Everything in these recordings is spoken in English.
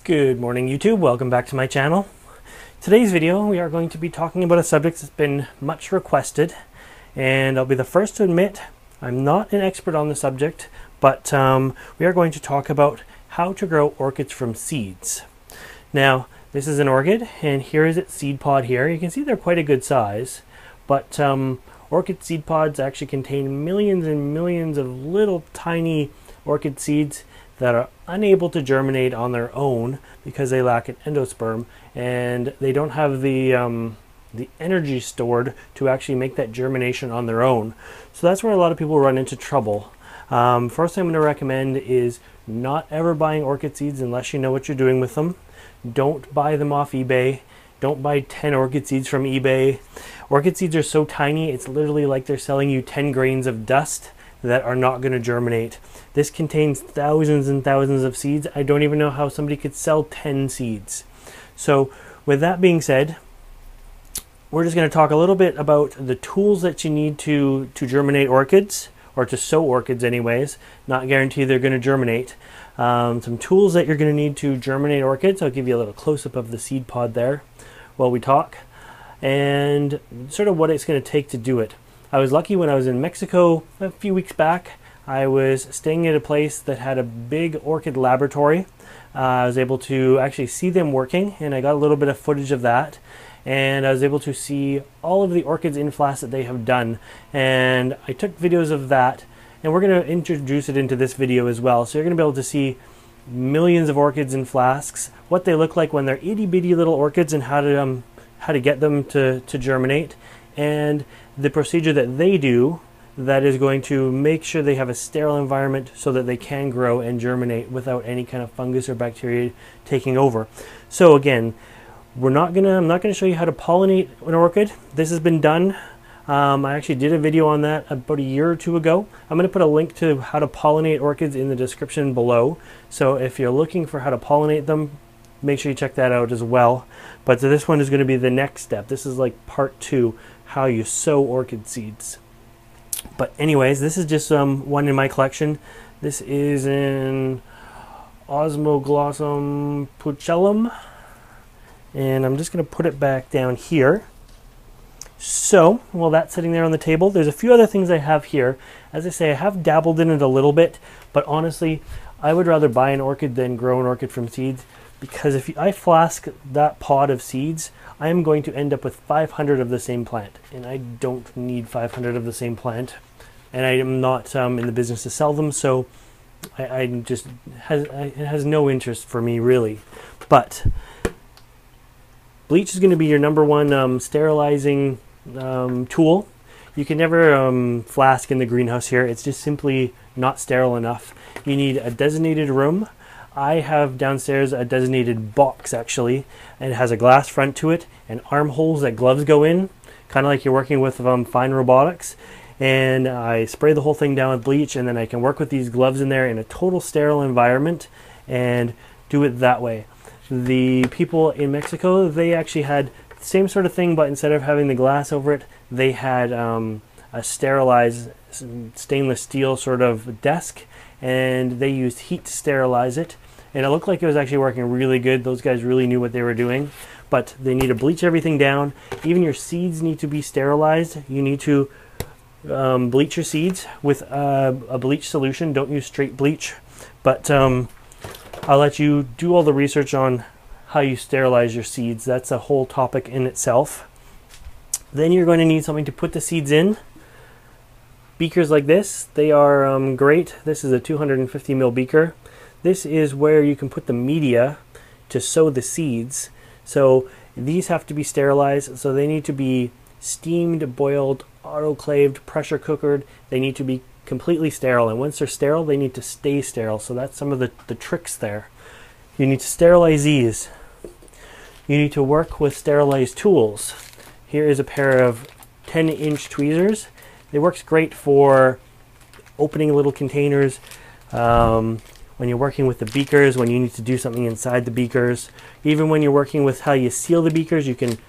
Good morning YouTube, welcome back to my channel. Today's video we are going to be talking about a subject that's been much requested, and I'll be the first to admit I'm not an expert on the subject, but we are going to talk about how to grow orchids from seeds. Now this is an orchid and here is its seed pod here. You can see they're quite a good size, but orchid seed pods actually contain millions and millions of little tiny orchid seeds that are unable to germinate on their own because they lack an endosperm and they don't have the energy stored to actually make that germination on their own. So that's where a lot of people run into trouble. First thing I'm going to recommend is not ever buying orchid seeds unless you know what you're doing with them. Don't buy them off eBay. Don't buy 10 orchid seeds from eBay. Orchid seeds are so tiny, it's literally like they're selling you 10 grains of dust that are not going to germinate. This contains thousands and thousands of seeds. I don't even know how somebody could sell 10 seeds. So with that being said, we're just going to talk a little bit about the tools that you need to germinate orchids, or to sow orchids anyways. Not guarantee they're going to germinate. Some tools that you're going to need to germinate orchids. I'll give you a little close-up of the seed pod there while we talk, and sort of what it's going to take to do it. I was lucky when I was in Mexico a few weeks back. I was staying at a place that had a big orchid laboratory. I was able to actually see them working, and I got a little bit of footage of that. And I was able to see all of the orchids in flasks that they have done. And I took videos of that, and we're going to introduce it into this video as well. So you're going to be able to see millions of orchids in flasks, what they look like when they're itty bitty little orchids, and how to get them to germinate, and the procedure that they do that is going to make sure they have a sterile environment so that they can grow and germinate without any kind of fungus or bacteria taking over. So again, I'm not gonna show you how to pollinate an orchid. This has been done. I actually did a video on that about a year or two ago. I'm going to put a link to how to pollinate orchids in the description below. So if you're looking for how to pollinate them, make sure you check that out as well. But this one is going to be the next step. This is like part 2, how you sow orchid seeds. But anyways, this is just one in my collection. This is an Osmoglossum pucellum, and I'm just going to put it back down here. So while that's sitting there on the table, there's a few other things I have here. As I say, I have dabbled in it a little bit, but honestly I would rather buy an orchid than grow an orchid from seeds, because if I flask that pod of seeds, I am going to end up with 500 of the same plant, and I don't need 500 of the same plant, and I am not in the business to sell them, so it has no interest for me really. But bleach is going to be your number one sterilizing tool. You can never flask in the greenhouse here. It's just simply not sterile enough. You need a designated room. I have downstairs a designated box actually, and it has a glass front to it and armholes that gloves go in, kind of like you're working with fine robotics. And I spray the whole thing down with bleach, and then I can work with these gloves in there in a total sterile environment and do it that way. The people in Mexico, they actually had the same sort of thing, but instead of having the glass over it, they had a sterilized stainless steel sort of desk, and they used heat to sterilize it. And it looked like it was actually working really good. Those guys really knew what they were doing. But they need to bleach everything down. Even your seeds need to be sterilized. You need to bleach your seeds with a bleach solution. Don't use straight bleach. But I'll let you do all the research on how you sterilize your seeds. That's a whole topic in itself. Then you're going to need something to put the seeds in. Beakers like this, they are great. This is a 250 ml beaker. This is where you can put the media to sow the seeds. So these have to be sterilized, so they need to be steamed, boiled, autoclaved, pressure cookered. They need to be completely sterile, and once they're sterile, they need to stay sterile. So that's some of the tricks there. You need to sterilize these. You need to work with sterilized tools. Here is a pair of 10-inch tweezers. It works great for opening little containers, when you're working with the beakers, when you need to do something inside the beakers. Even when you're working with how you seal the beakers, you can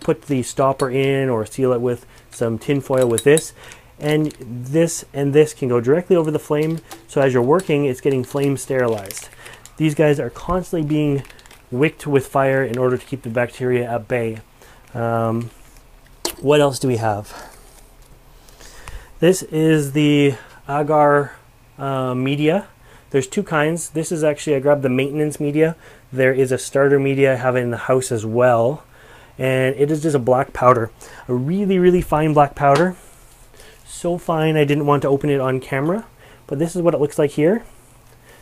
put the stopper in or seal it with some tin foil with this. And this can go directly over the flame, so as you're working, it's getting flame sterilized. These guys are constantly being wicked with fire in order to keep the bacteria at bay. What else do we have? This is the Agar Media. There's two kinds. This is actually, I grabbed the maintenance media. There is a starter media I have it in the house as well. And it is just a black powder. A really, really fine black powder. So fine I didn't want to open it on camera. But this is what it looks like here.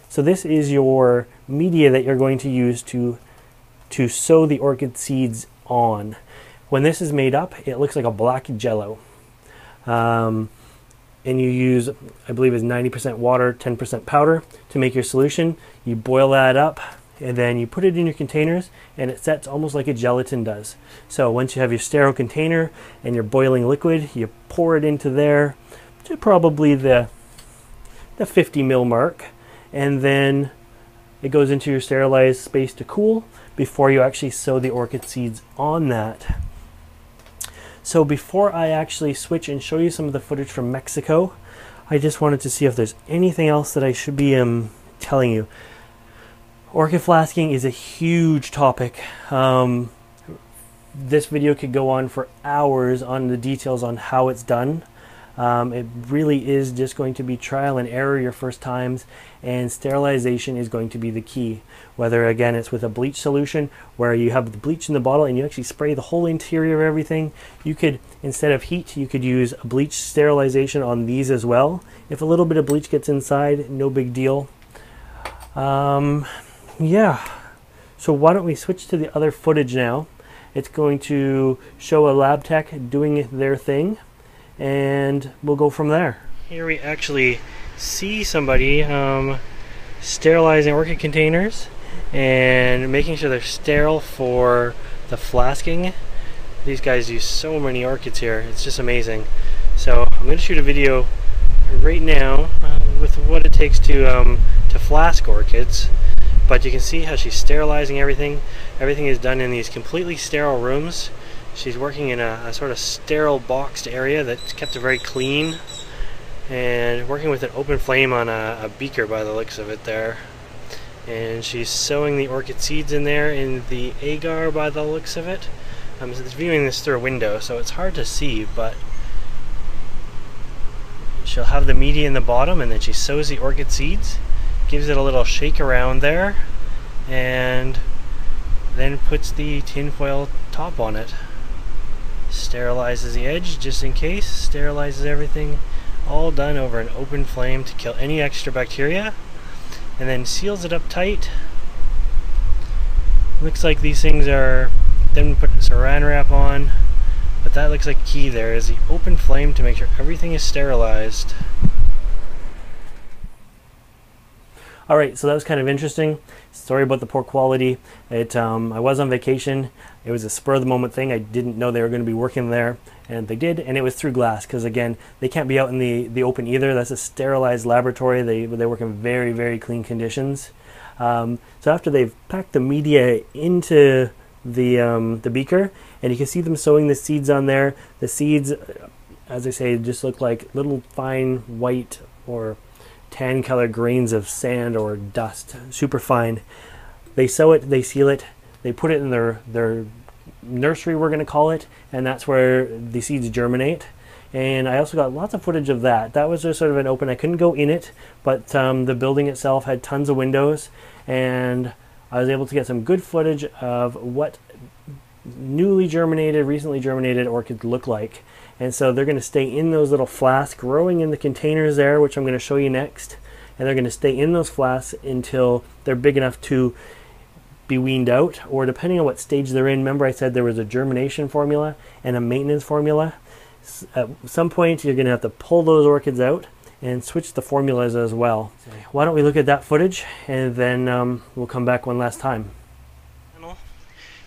So this is your media that you're going to use to sow the orchid seeds on. When this is made up, it looks like a black jello. And you use, I believe it's 90% water, 10% powder to make your solution. You boil that up and then you put it in your containers and it sets almost like a gelatin does. So once you have your sterile container and your boiling liquid, you pour it into there to probably the 50 ml mark, and then it goes into your sterilized space to cool before you actually sow the orchid seeds on that. So before I actually switch and show you some of the footage from Mexico, I just wanted to see if there's anything else that I should be telling you. Orchid flasking is a huge topic. This video could go on for hours on the details on how it's done. It really is just going to be trial and error your first times, and sterilization is going to be the key. Whether again it's with a bleach solution where you have the bleach in the bottle and you actually spray the whole interior of everything. You could, instead of heat, you could use a bleach sterilization on these as well. If a little bit of bleach gets inside, no big deal. Yeah, so why don't we switch to the other footage now. It's going to show a lab tech doing their thing, and we'll go from there. Here we actually see somebody sterilizing orchid containers and making sure they're sterile for the flasking. These guys use so many orchids here, it's just amazing. So I'm going to shoot a video right now with what it takes to flask orchids. But you can see how she's sterilizing everything. Everything is done in these completely sterile rooms. She's working in a sort of sterile boxed area that's kept very clean, and working with an open flame on a beaker by the looks of it there. And she's sowing the orchid seeds in there in the agar by the looks of it. I'm viewing this through a window, so it's hard to see, but she'll have the media in the bottom and then she sows the orchid seeds, gives it a little shake around there, and then puts the tinfoil top on it. Sterilizes the edge just in case, sterilizes everything, all done over an open flame to kill any extra bacteria, and then seals it up tight. Looks like these things are, then put saran wrap on, but that looks like key there is the open flame to make sure everything is sterilized. Alright, so that was kind of interesting. Sorry about the poor quality. I was on vacation. It was a spur of the moment thing. I didn't know they were going to be working there, and they did, and it was through glass, because again, they can't be out in the open either. That's a sterilized laboratory. They work in very, very clean conditions. So after they've packed the media into the beaker, and you can see them sowing the seeds on there. The seeds, as I say, just look like little fine white or tan colored grains of sand or dust, super fine. They sow it, they seal it, they put it in their nursery, we're going to call it, and that's where the seeds germinate. And I also got lots of footage of that. That was just sort of an open, I couldn't go in it, but the building itself had tons of windows, and I was able to get some good footage of what newly germinated, recently germinated orchids look like. And so they're going to stay in those little flasks, growing in the containers there, which I'm going to show you next. And they're going to stay in those flasks until they're big enough to be weaned out, or depending on what stage they're in. Remember I said there was a germination formula and a maintenance formula. At some point you're going to have to pull those orchids out and switch the formulas as well. Why don't we look at that footage, and then we'll come back one last time.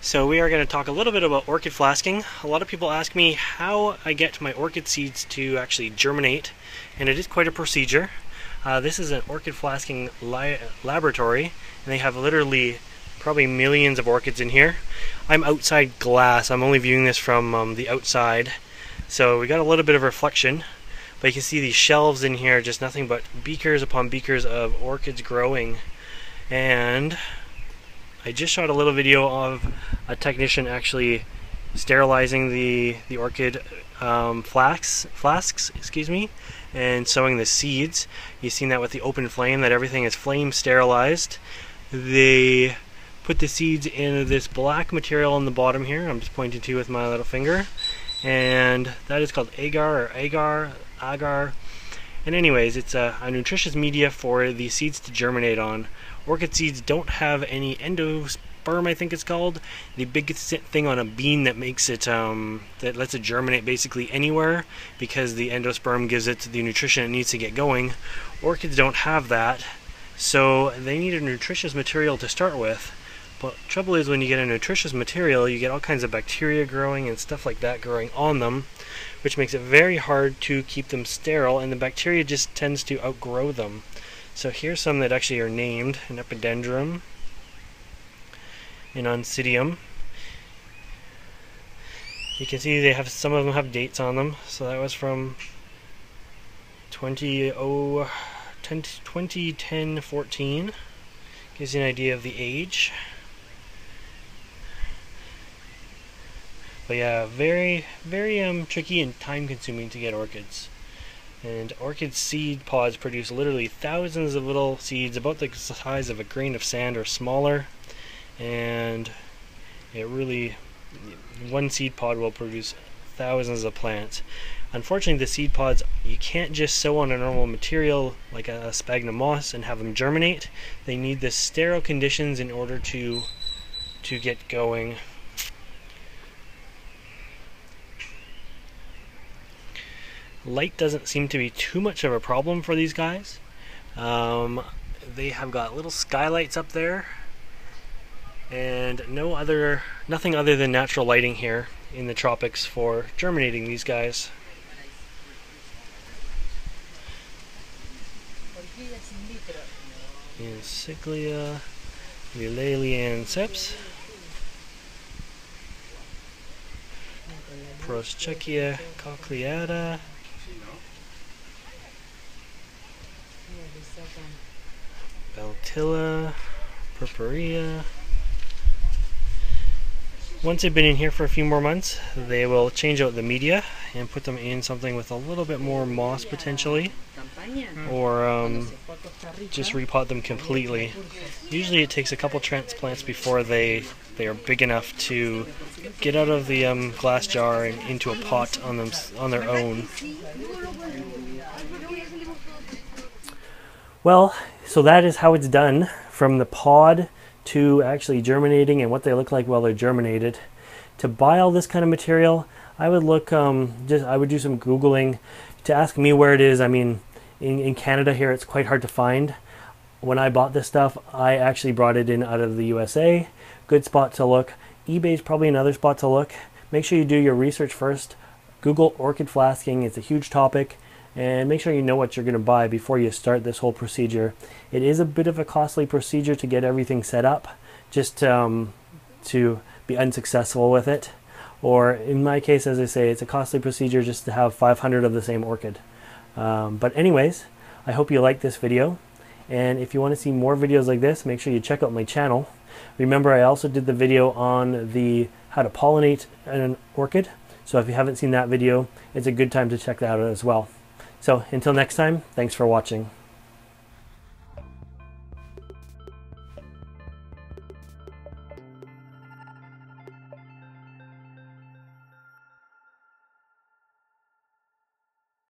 So we are going to talk a little bit about orchid flasking. A lot of people ask me how I get my orchid seeds to actually germinate, and it is quite a procedure. This is an orchid flasking laboratory, and they have literally probably millions of orchids in here. I'm outside glass. I'm only viewing this from the outside, so we got a little bit of reflection, but you can see these shelves in here, just nothing but beakers upon beakers of orchids growing. And I just shot a little video of a technician actually sterilizing the orchid flasks, excuse me, and sowing the seeds. You've seen that with the open flame, that everything is flame sterilized. They put the seeds in this black material on the bottom here. I'm just pointing to with my little finger, and that is called Agar or Agar. And anyways, it's a nutritious media for the seeds to germinate on. Orchid seeds don't have any endosperm, I think it's called, the biggest thing on a bean that makes it that lets it germinate basically anywhere, because the endosperm gives it the nutrition it needs to get going. Orchids don't have that, so they need a nutritious material to start with. But trouble is, when you get a nutritious material, you get all kinds of bacteria growing and stuff like that growing on them, which makes it very hard to keep them sterile, and the bacteria just tends to outgrow them. So here's some that actually are named: an epidendrum, an oncidium. You can see they have, some of them have dates on them. So that was from 2010-14. Gives you an idea of the age. But yeah, very tricky and time consuming to get orchids. And orchid seed pods produce literally thousands of little seeds, about the size of a grain of sand or smaller. And it really, one seed pod will produce thousands of plants. Unfortunately, the seed pods, you can't just sow on a normal material like a sphagnum moss and have them germinate. They need the sterile conditions in order to get going. Light doesn't seem to be too much of a problem for these guys. They have got little skylights up there, and nothing other than natural lighting here in the tropics for germinating these guys. Encyclia Lilienceps, Proscheckia cochleata, Beltilla, Purpurea. Once they've been in here for a few more months, they will change out the media and put them in something with a little bit more moss potentially, or just repot them completely. Usually it takes a couple transplants before they are big enough to get out of the glass jar and into a pot on their own. Well, so that is how it's done, from the pod to actually germinating and what they look like while they're germinated. To buy all this kind of material, I would look, I would do some Googling to ask me where it is. I mean, in Canada here, it's quite hard to find. When I bought this stuff, I actually brought it in out of the USA. Good spot to look. eBay's probably another spot to look. Make sure you do your research first. Google orchid flasking. It's a huge topic. And make sure you know what you're going to buy before you start this whole procedure. It is a bit of a costly procedure to get everything set up, just to be unsuccessful with it. Or in my case, as I say, it's a costly procedure just to have 500 of the same orchid. But anyways, I hope you like this video. And if you want to see more videos like this, make sure you check out my channel. Remember, I also did the video on how to pollinate an orchid. So if you haven't seen that video, it's a good time to check that out as well. So until next time, thanks for watching.